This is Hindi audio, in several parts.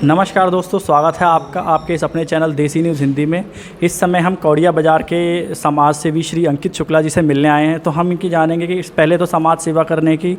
नमस्कार दोस्तों, स्वागत है आपका आपके इस अपने चैनल देसी न्यूज़ हिंदी में। इस समय हम कौड़िया बाज़ार के समाज सेवी श्री अंकित शुक्ला जी से मिलने आए हैं। तो हम इनकी जानेंगे कि पहले तो समाज सेवा करने की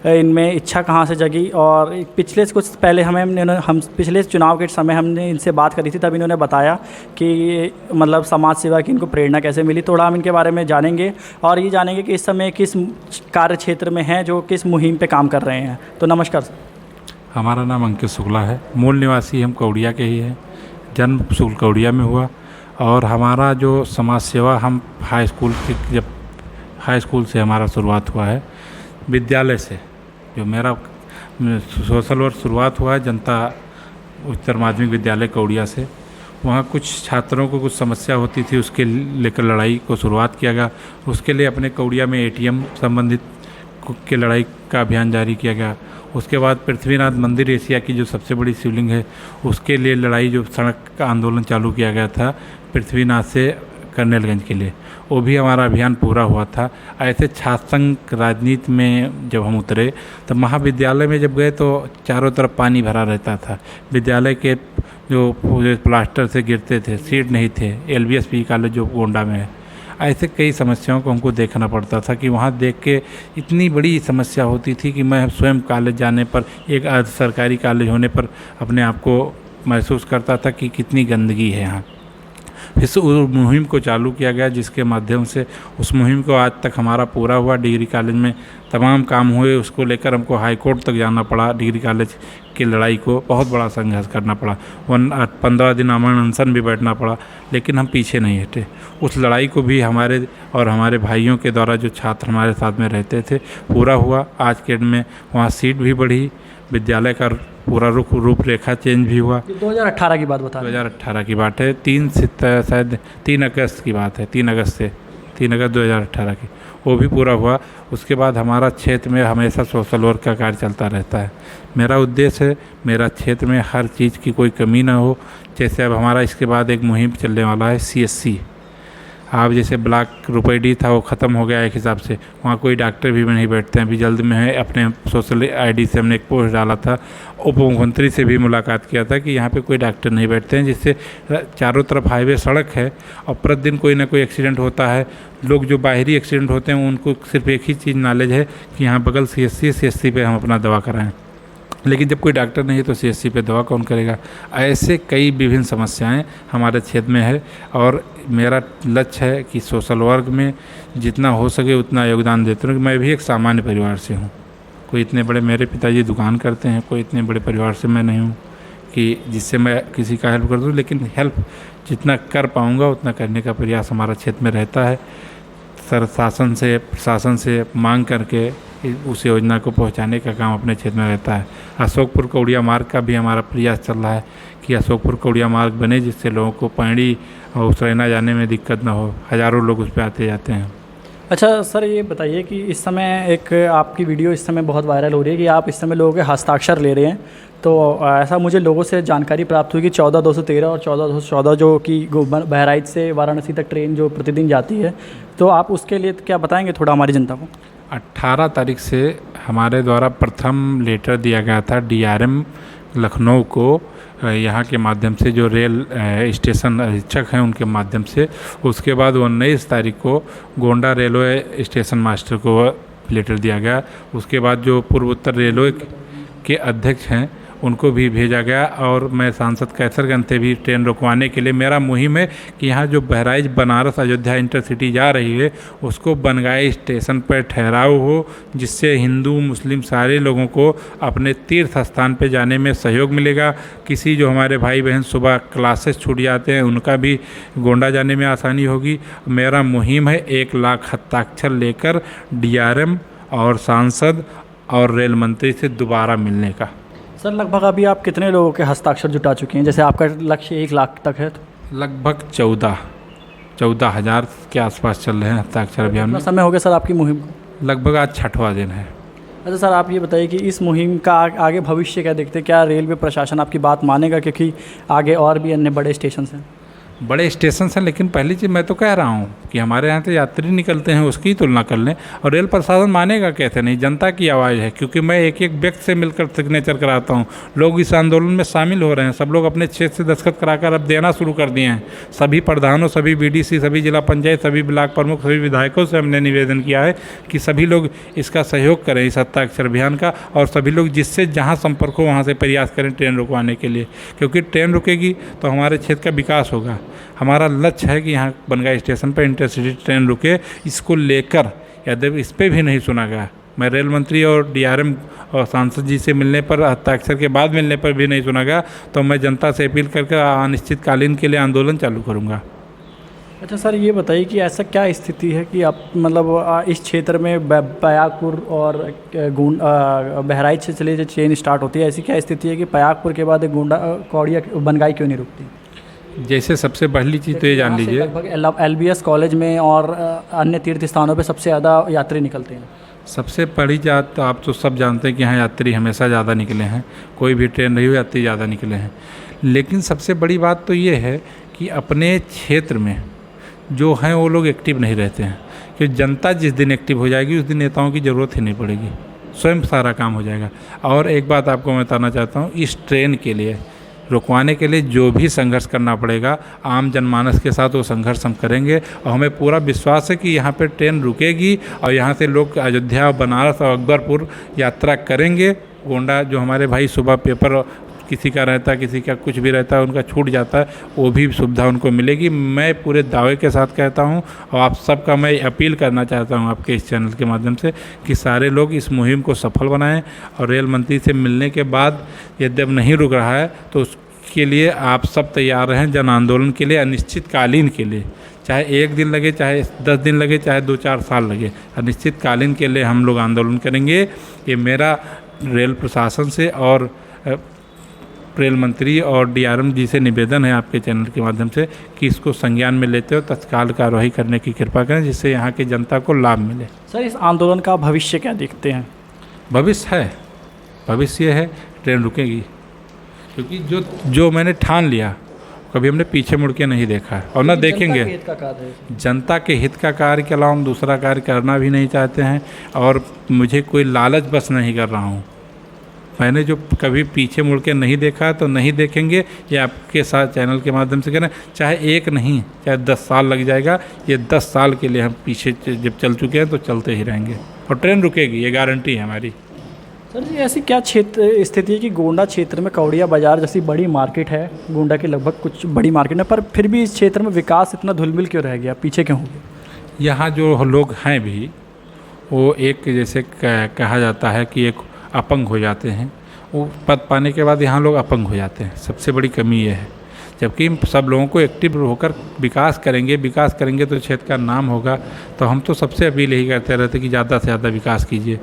इनमें इच्छा कहाँ से जगी, और पिछले कुछ पहले हम पिछले चुनाव के समय हमने इनसे बात करी थी, तब इन्होंने बताया कि मतलब समाज सेवा की इनको प्रेरणा कैसे मिली। थोड़ा हम इनके बारे में जानेंगे और ये जानेंगे कि इस समय किस कार्य क्षेत्र में हैं, जो किस मुहिम पर काम कर रहे हैं। तो नमस्कार सर। हमारा नाम अंकित शुक्ला है। मूल निवासी हम कौड़िया के ही हैं। जन्म शुक्ल कौड़िया में हुआ और हमारा जो समाज सेवा हम हाई स्कूल से हमारा शुरुआत हुआ है। विद्यालय से जो मेरा सोशल वर्क शुरुआत हुआ है जनता उच्चतर माध्यमिक विद्यालय कौड़िया से। वहाँ कुछ छात्रों को कुछ समस्या होती थी, उसके लेकर लड़ाई को शुरुआत किया गया। उसके लिए अपने कौड़िया में ATM संबंधित के लड़ाई का अभियान जारी किया गया। उसके बाद पृथ्वीनाथ मंदिर एशिया की जो सबसे बड़ी शिवलिंग है, उसके लिए लड़ाई, जो सड़क का आंदोलन चालू किया गया था पृथ्वीनाथ से कर्नेलगंज के लिए, वो भी हमारा अभियान पूरा हुआ था। ऐसे छात्र संघ राजनीति में जब हम उतरे तब महाविद्यालय में जब गए तो चारों तरफ पानी भरा रहता था। विद्यालय के जो प्लास्टर से गिरते थे, सीट नहीं थे। LBSP कॉलेज जो गोंडा में है, ऐसे कई समस्याओं को हमको देखना पड़ता था कि वहाँ देख के इतनी बड़ी समस्या होती थी कि मैं स्वयं कॉलेज जाने पर, एक अर्ध सरकारी कॉलेज होने पर अपने आप को महसूस करता था कि कितनी गंदगी है यहाँ। इस मुहिम को चालू किया गया, जिसके माध्यम से उस मुहिम को आज तक हमारा पूरा हुआ। डिग्री कॉलेज में तमाम काम हुए, उसको लेकर हमको हाई कोर्ट तक जाना पड़ा। डिग्री कॉलेज की लड़ाई को बहुत बड़ा संघर्ष करना पड़ा। 15 दिन अमन अनशन भी बैठना पड़ा, लेकिन हम पीछे नहीं हटे। उस लड़ाई को भी हमारे और हमारे भाइयों के द्वारा, जो छात्र हमारे साथ में रहते थे, पूरा हुआ। आज के दिन में वहाँ सीट भी बढ़ी, विद्यालय का पूरा रूपरेखा चेंज भी हुआ। 2018 की बात बता रहे हैं। 2018 की बात है। 3 अगस्त की बात है। 3 अगस्त 2018 की, वो भी पूरा हुआ। उसके बाद हमारा क्षेत्र में हमेशा सोशल वर्क का कार्य चलता रहता है। मेरा उद्देश्य है मेरा क्षेत्र में हर चीज़ की कोई कमी ना हो। जैसे अब हमारा इसके बाद एक मुहिम चलने वाला है CSC। अब जैसे ब्लॉक रुपैडी था, वो ख़त्म हो गया एक हिसाब से। वहाँ कोई डॉक्टर भी नहीं बैठते हैं। अभी जल्द में है, अपने सोशल ID से हमने एक पोस्ट डाला था। उप मुख्यमंत्री से भी मुलाकात किया था कि यहाँ पे कोई डॉक्टर नहीं बैठते हैं, जिससे चारों तरफ हाईवे सड़क है और प्रतिदिन कोई ना कोई एक्सीडेंट होता है। लोग जो बाहरी एक्सीडेंट होते हैं उनको सिर्फ एक ही चीज़ नॉलेज है कि यहाँ बगल CSC पे हम अपना दवा कराएँ, लेकिन जब कोई डॉक्टर नहीं है तो CSC पे दवा कौन करेगा। ऐसे कई विभिन्न समस्याएं हमारे क्षेत्र में है और मेरा लक्ष्य है कि सोशल वर्क में जितना हो सके उतना योगदान देता हूँ। मैं भी एक सामान्य परिवार से हूँ। कोई इतने बड़े, मेरे पिताजी दुकान करते हैं, कोई इतने बड़े परिवार से मैं नहीं हूँ कि जिससे मैं किसी का हेल्प कर दूँ, लेकिन हेल्प जितना कर पाऊँगा उतना करने का प्रयास हमारा क्षेत्र में रहता है। शासन से, प्रशासन से मांग करके उस योजना को पहुंचाने का काम अपने क्षेत्र में रहता है। अशोकपुर कौड़िया मार्ग का भी हमारा प्रयास चल रहा है कि अशोकपुर कौड़िया मार्ग बने, जिससे लोगों को पैड़ी और उसरैना जाने में दिक्कत ना हो। हज़ारों लोग उस पर आते जाते हैं। अच्छा सर, ये बताइए कि इस समय एक आपकी वीडियो इस समय बहुत वायरल हो रही है कि आप इस समय लोगों के हस्ताक्षर ले रहे हैं। तो ऐसा मुझे लोगों से जानकारी प्राप्त हुई कि 14,213 और 14,214 जो कि बहराइच से वाराणसी तक ट्रेन जो प्रतिदिन जाती है, तो आप उसके लिए क्या बताएंगे थोड़ा हमारी जनता को। 18 तारीख से हमारे द्वारा प्रथम लेटर दिया गया था DRM लखनऊ को, यहाँ के माध्यम से, जो रेल स्टेशन अधीक्षक हैं उनके माध्यम से। उसके बाद 19 तारीख को गोंडा रेलवे स्टेशन मास्टर को लेटर दिया गया। उसके बाद जो पूर्व उत्तर रेलवे के अध्यक्ष हैं उनको भी भेजा गया, और मैं सांसद कैसरगंज से भी ट्रेन रुकवाने के लिए मेरा मुहिम है कि यहाँ जो बहराइच बनारस अयोध्या इंटरसिटी जा रही है उसको बनगाई स्टेशन पर ठहराव हो, जिससे हिंदू मुस्लिम सारे लोगों को अपने तीर्थ स्थान पे जाने में सहयोग मिलेगा। किसी जो हमारे भाई बहन सुबह क्लासेस छूट जाते हैं उनका भी गोंडा जाने में आसानी होगी। मेरा मुहिम है 1 लाख हस्ताक्षर लेकर DRM और सांसद और रेल मंत्री से दोबारा मिलने का। सर लगभग अभी आप कितने लोगों के हस्ताक्षर जुटा चुके हैं? जैसे आपका लक्ष्य 1 लाख तक है तो लगभग 14,000 के आसपास चल रहे हैं हस्ताक्षर अभियान में। समय हो गया सर आपकी मुहिम को? लगभग आज 6वां दिन है। अच्छा सर, आप ये बताइए कि इस मुहिम का आगे भविष्य क्या देखते हैं? क्या रेलवे प्रशासन आपकी बात मानेगा, क्योंकि आगे और भी अन्य बड़े स्टेशन हैं? बड़े स्टेशन हैं, लेकिन पहली चीज़ मैं तो कह रहा हूँ कि हमारे यहाँ से यात्री निकलते हैं, उसकी ही तुलना कर लें। और रेल प्रशासन मानेगा कैसे नहीं, जनता की आवाज़ है, क्योंकि मैं एक एक व्यक्ति से मिलकर सिग्नेचर कराता हूँ। लोग इस आंदोलन में शामिल हो रहे हैं, सब लोग अपने क्षेत्र से दस्तखत कराकर अब देना शुरू कर दिए हैं। सभी प्रधानों, सभी बीडीसी, सभी जिला पंचायत, सभी ब्लॉक प्रमुख, सभी विधायकों से हमने निवेदन किया है कि सभी लोग इसका सहयोग करें, इस हस्ताक्षर अभियान का, और सभी लोग जिससे जहाँ संपर्क हो वहाँ से प्रयास करें ट्रेन रुकवाने के लिए, क्योंकि ट्रेन रुकेगी तो हमारे क्षेत्र का विकास होगा। हमारा लक्ष्य है कि यहाँ बनगाई स्टेशन पर इंटरसिटी ट्रेन रुके। इसको लेकर यदि इस पर भी नहीं सुना गया, मैं रेल मंत्री और डीआरएम और सांसद जी से मिलने पर, हस्ताक्षर के बाद मिलने पर भी नहीं सुना गया, तो मैं जनता से अपील करके अनिश्चितकालीन के लिए आंदोलन चालू करूँगा। अच्छा सर, ये बताइए कि ऐसा क्या स्थिति है कि आप मतलब इस क्षेत्र में पयागपुर और बहराइच से चले जो ट्रेन स्टार्ट होती है, ऐसी क्या स्थिति है कि पयागपुर के बाद गोंडा कौड़िया बनगाई क्यों नहीं रुकती? जैसे सबसे पहली चीज़ तो ये जान लीजिए, लगभग LBS कॉलेज में और अन्य तीर्थ स्थानों पे सबसे ज़्यादा यात्री निकलते हैं। सबसे बड़ी बात तो आप तो सब जानते हैं कि यहाँ यात्री हमेशा ज़्यादा निकले हैं, कोई भी ट्रेन रही हो यात्री ज़्यादा निकले हैं। लेकिन सबसे बड़ी बात तो ये है कि अपने क्षेत्र में जो हैं वो लोग एक्टिव नहीं रहते हैं, क्योंकि जनता जिस दिन एक्टिव हो जाएगी उस दिन नेताओं की ज़रूरत ही नहीं पड़ेगी, स्वयं सारा काम हो जाएगा। और एक बात आपको मैं बताना चाहता हूँ, इस ट्रेन के लिए रुकवाने के लिए जो भी संघर्ष करना पड़ेगा आम जनमानस के साथ, वो संघर्ष हम करेंगे। और हमें पूरा विश्वास है कि यहाँ पे ट्रेन रुकेगी और यहाँ से लोग अयोध्या, बनारस और अकबरपुर यात्रा करेंगे। गोंडा जो हमारे भाई सुबह पेपर किसी का रहता है, किसी का कुछ भी रहता है, उनका छूट जाता है, वो भी सुविधा उनको मिलेगी। मैं पूरे दावे के साथ कहता हूँ और आप सबका मैं अपील करना चाहता हूँ आपके इस चैनल के माध्यम से कि सारे लोग इस मुहिम को सफल बनाएं। और रेल मंत्री से मिलने के बाद यदि अब नहीं रुक रहा है तो उसके लिए आप सब तैयार रहें जन आंदोलन के लिए, अनिश्चितकालीन के लिए, चाहे 1 दिन लगे, चाहे 10 दिन लगे, चाहे 2-4 साल लगे, अनिश्चितकालीन के लिए हम लोग आंदोलन करेंगे। ये मेरा रेल प्रशासन से और रेल मंत्री और डीआरएम जी से निवेदन है आपके चैनल के माध्यम से कि इसको संज्ञान में लेते हो तत्काल कार्रवाई करने की कृपा करें, जिससे यहाँ की जनता को लाभ मिले। सर, इस आंदोलन का भविष्य क्या देखते हैं? भविष्य है, भविष्य है ट्रेन रुकेगी, क्योंकि जो मैंने ठान लिया कभी हमने पीछे मुड़ के नहीं देखा है और ना देखेंगे। जनता के हित का कार्य के अलावा हम दूसरा कार्य करना भी नहीं चाहते हैं और मुझे कोई लालच बस नहीं कर रहा हूँ। मैंने जो कभी पीछे मुड़ के नहीं देखा तो नहीं देखेंगे, ये आपके साथ चैनल के माध्यम से करें। चाहे 1 नहीं, चाहे 10 साल लग जाएगा, ये 10 साल के लिए हम पीछे जब चल चुके हैं तो चलते ही रहेंगे और ट्रेन रुकेगी, ये गारंटी है हमारी। सर जी, ऐसी क्या स्थिति है कि गोंडा क्षेत्र में कौड़िया बाज़ार जैसी बड़ी मार्केट है, गोंडा की लगभग कुछ बड़ी मार्केट है, पर फिर भी इस क्षेत्र में विकास इतना धुलमिल क्यों रह गया, पीछे क्यों हो गया? यहाँ जो लोग हैं भी वो एक जैसे कहा जाता है कि एक अपंग हो जाते हैं, वो पद पाने के बाद यहाँ लोग अपंग हो जाते हैं। सबसे बड़ी कमी ये है, जबकि सब लोगों को एक्टिव होकर विकास करेंगे तो क्षेत्र का नाम होगा। तो हम तो सबसे अपील यही करते रहते कि ज़्यादा से ज़्यादा विकास कीजिए।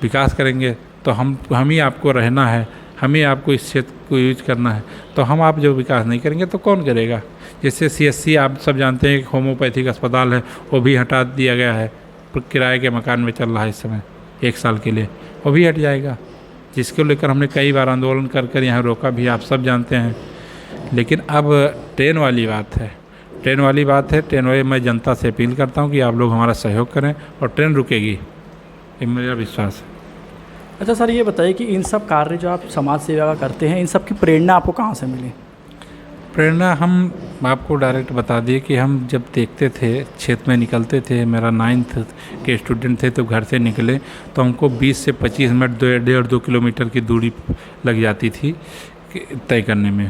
विकास करेंगे तो हम ही आपको रहना है, हम ही आपको इस क्षेत्र को यूज करना है। तो हम आप जो विकास नहीं करेंगे तो कौन करेगा? जैसे CSC आप सब जानते हैं कि होम्योपैथिक अस्पताल है, वो भी हटा दिया गया है, किराए के मकान में चल रहा है इस समय 1 साल के लिए, वो भी हट जाएगा, जिसको लेकर हमने कई बार आंदोलन कर यहाँ रोका भी, आप सब जानते हैं। लेकिन अब ट्रेन वाली बात है, ट्रेन वाली मैं जनता से अपील करता हूँ कि आप लोग हमारा सहयोग करें और ट्रेन रुकेगी, ये मेरा विश्वास है। अच्छा सर, ये बताइए कि इन सब कार्य जो आप समाज सेवा का करते हैं, इन सब की प्रेरणा आपको कहाँ से मिली? प्रेरणा हम आपको डायरेक्ट बता दिए कि हम जब देखते थे, क्षेत्र में निकलते थे, मेरा 9th के स्टूडेंट थे, तो घर से निकले तो हमको 20 से 25 मिनट 1.5-2 किलोमीटर की दूरी लग जाती थी तय करने में।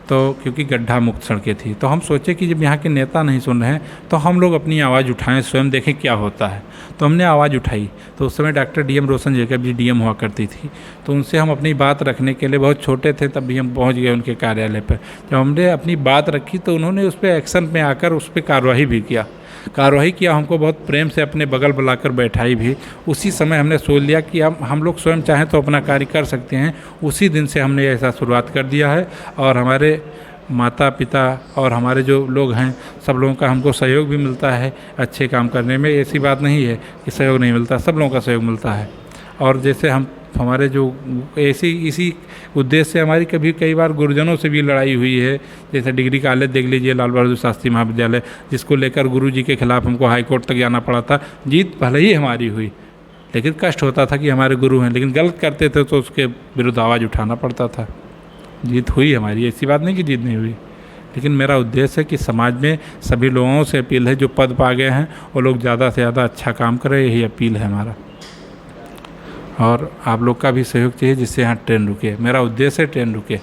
तो क्योंकि गड्ढा मुक्त सड़कें थी, तो हम सोचे कि जब यहाँ के नेता नहीं सुन रहे हैं तो हम लोग अपनी आवाज़ उठाएं, स्वयं देखें क्या होता है। तो हमने आवाज़ उठाई। तो उस समय डॉक्टर DM रोशन जैकब जी DM हुआ करती थी, तो उनसे हम अपनी बात रखने के लिए, बहुत छोटे थे तब भी हम पहुँच गए उनके कार्यालय पर। जब हमने अपनी बात रखी तो उन्होंने उस पर एक्शन में आकर उस पर कार्रवाई किया, हमको बहुत प्रेम से अपने बगल बुलाकर बैठाई भी। उसी समय हमने सोच लिया कि हम लोग स्वयं चाहें तो अपना कार्य कर सकते हैं। उसी दिन से हमने ऐसा शुरुआत कर दिया है और हमारे माता पिता और हमारे जो लोग हैं, सब लोगों का हमको सहयोग भी मिलता है अच्छे काम करने में। ऐसी बात नहीं है कि सहयोग नहीं मिलता, सब लोगों का सहयोग मिलता है। और जैसे हम हमारे जो इसी उद्देश्य से हमारी कई बार गुरुजनों से भी लड़ाई हुई है। जैसे डिग्री कॉलेज देख लीजिए, लाल बहादुर शास्त्री महाविद्यालय, जिसको लेकर गुरु जी के खिलाफ हमको हाई कोर्ट तक जाना पड़ा था। जीत भले ही हमारी हुई, लेकिन कष्ट होता था कि हमारे गुरु हैं, लेकिन गलत करते थे तो उसके विरुद्ध आवाज़ उठाना पड़ता था। जीत हुई हमारी, ऐसी बात नहीं कि जीत नहीं हुई। लेकिन मेरा उद्देश्य है कि समाज में सभी लोगों से अपील है, जो पद पा गए हैं वो लोग ज़्यादा से ज़्यादा अच्छा काम करें, यही अपील है हमारा। और आप लोग का भी सहयोग चाहिए जिससे यहाँ ट्रेन रुके। मेरा उद्देश्य है ट्रेन रुके।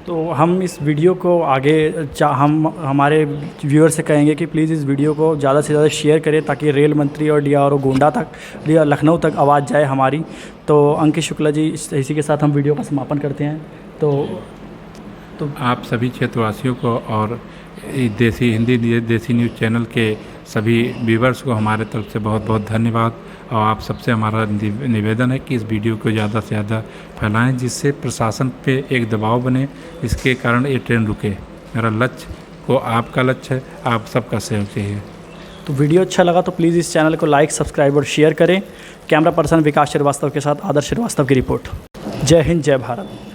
तो हम इस वीडियो को आगे हम हमारे व्यूअर से कहेंगे कि प्लीज़ इस वीडियो को ज़्यादा से ज़्यादा शेयर करें, ताकि रेल मंत्री और DRO गोंडा तक, लखनऊ तक आवाज़ जाए हमारी। तो अंकित शुक्ला जी, इसी के साथ हम वीडियो का समापन करते हैं। तो आप सभी क्षेत्रवासियों को और देसी न्यूज़ चैनल के सभी व्यूवर्स को हमारे तरफ से बहुत बहुत धन्यवाद। और आप सबसे हमारा निवेदन है कि इस वीडियो को ज़्यादा से ज़्यादा फैलाएं, जिससे प्रशासन पे एक दबाव बने, इसके कारण ये ट्रेन रुके। मेरा लक्ष्य को आपका लक्ष्य है, आप सबका सहयोग चाहिए। तो वीडियो अच्छा लगा तो प्लीज़ इस चैनल को लाइक, सब्सक्राइब और शेयर करें। कैमरा पर्सन विकास श्रीवास्तव के साथ आदर्श श्रीवास्तव की रिपोर्ट। जय हिंद, जय भारत।